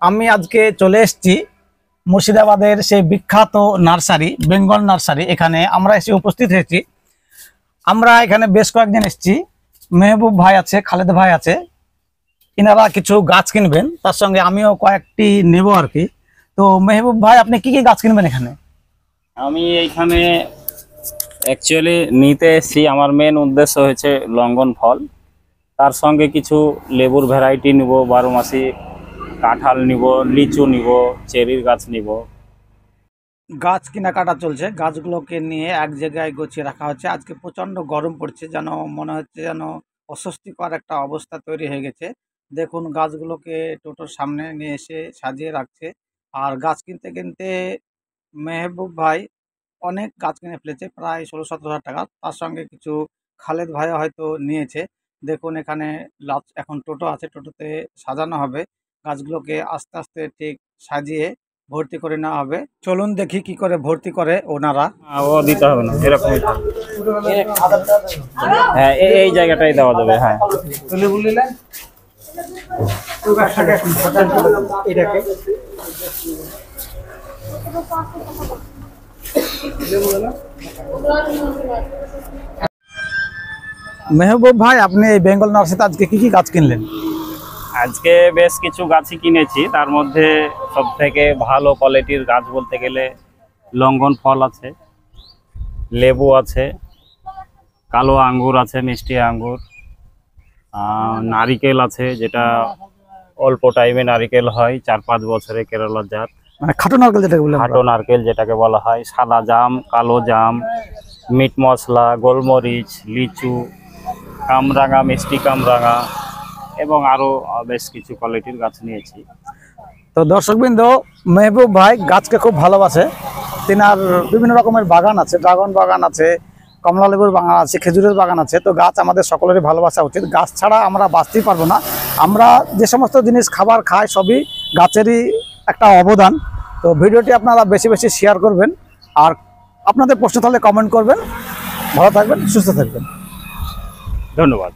আমি আজকে চলে এসেছি মুর্শিদাবাদের সেই বিখ্যাত নার্সারি বেঙ্গল নার্সারি। এখানে আমরা এসে উপস্থিত হয়েছি। আমরা এখানে বেশ কয়েকজন এসেছি। মেহবুব ভাই আছে, খালেদ ভাই আছে, ইনারা কিছু গাছ কিনবেন, তার সঙ্গে আমিও কয়েকটি নেব আর কি। তো মেহবুব ভাই, আপনি কি কি গাছ কিনবেন এখানে? আমি এইখানে অ্যাকচুয়ালি নিতে এসেছি, আমার মেন উদ্দেশ্য হয়েছে লঙ্ঘন ফল, তার সঙ্গে কিছু লেবুর ভ্যারাইটি নিব, 12 মাসি কাঁঠাল নিব, লিচু নিব, চেরির গাছ নিব। গাছ কেনাকাটা চলছে, গাছগুলোকে নিয়ে এক জায়গায় গুছিয়ে রাখা হচ্ছে। আজকে প্রচণ্ড গরম পড়ছে, যেন মনে হচ্ছে যেন অস্বস্তিকর একটা অবস্থা তৈরি হয়ে গেছে। দেখুন, গাছগুলোকে টোটোর সামনে নিয়ে এসে সাজিয়ে রাখছে। আর গাছ কিনতে কিনতে মেহবুব ভাই অনেক গাছ কিনে ফেলেছে, প্রায় 16-17 হাজার টাকা। তার সঙ্গে কিছু খালেদ ভাইও হয়তো নিয়েছে। দেখুন, এখানে এখন টোটো আছে, টোটোতে সাজানো হবে। গাছগুলোকে আস্তে আস্তে ঠিক সাজিয়ে ভর্তি করে নেওয়া হবে। চলুন দেখি কি করে ভর্তি করে ওনারা। ও দিতে হবে না, এরকমই থাকবে। হ্যাঁ, এই জায়গাটাই দেওয়া যাবে। হ্যাঁ, মেহবুব ভাই, আপনি এই বেঙ্গল নার্সারিতে আজকে কি কি গাছ কিনলেন? আজকে বেশ কিছু গাছই কিনেছি। তার মধ্যে সব থেকে ভালো কোয়ালিটির গাছ বলতে গেলে লঙ্ঘন ফল আছে, লেবু আছে, কালো আঙ্গুর আছে, মিষ্টি আঙ্গুর, নারিকেল আছে, যেটা অল্প টাইমে নারিকেল হয়, 4-5 বছরে, কেরালার জাত, মানে খাটো নারকেল যেটাকে বলে, খাটো নারকেল যেটাকে বলা হয়, সাদা জাম, কালো জাম, মিট মশলা, গোলমরিচ, লিচু, কামরাঙা, মিষ্টি কামরাঙা এবং আরও বেশ কিছু কোয়ালিটির গাছ নিয়েছি। তো দর্শকবৃন্দ, মেহবুব ভাই গাছকে খুব ভালোবাসে। তিনার বিভিন্ন রকমের বাগান আছে, ড্রাগন বাগান আছে, কমলা লেবুর বাগান আছে, খেজুরের বাগান আছে। তো গাছ আমাদের সকলেরই ভালোবাসা উচিত। গাছ ছাড়া আমরা বাঁচতেই পারবো না। আমরা যে সমস্ত জিনিস খাবার খাই সবই গাছেরই একটা অবদান। তো ভিডিওটি আপনারা বেশি বেশি শেয়ার করবেন, আর আপনাদের প্রশ্ন থাকলে কমেন্ট করবেন। ভালো থাকবেন, সুস্থ থাকবেন। ধন্যবাদ।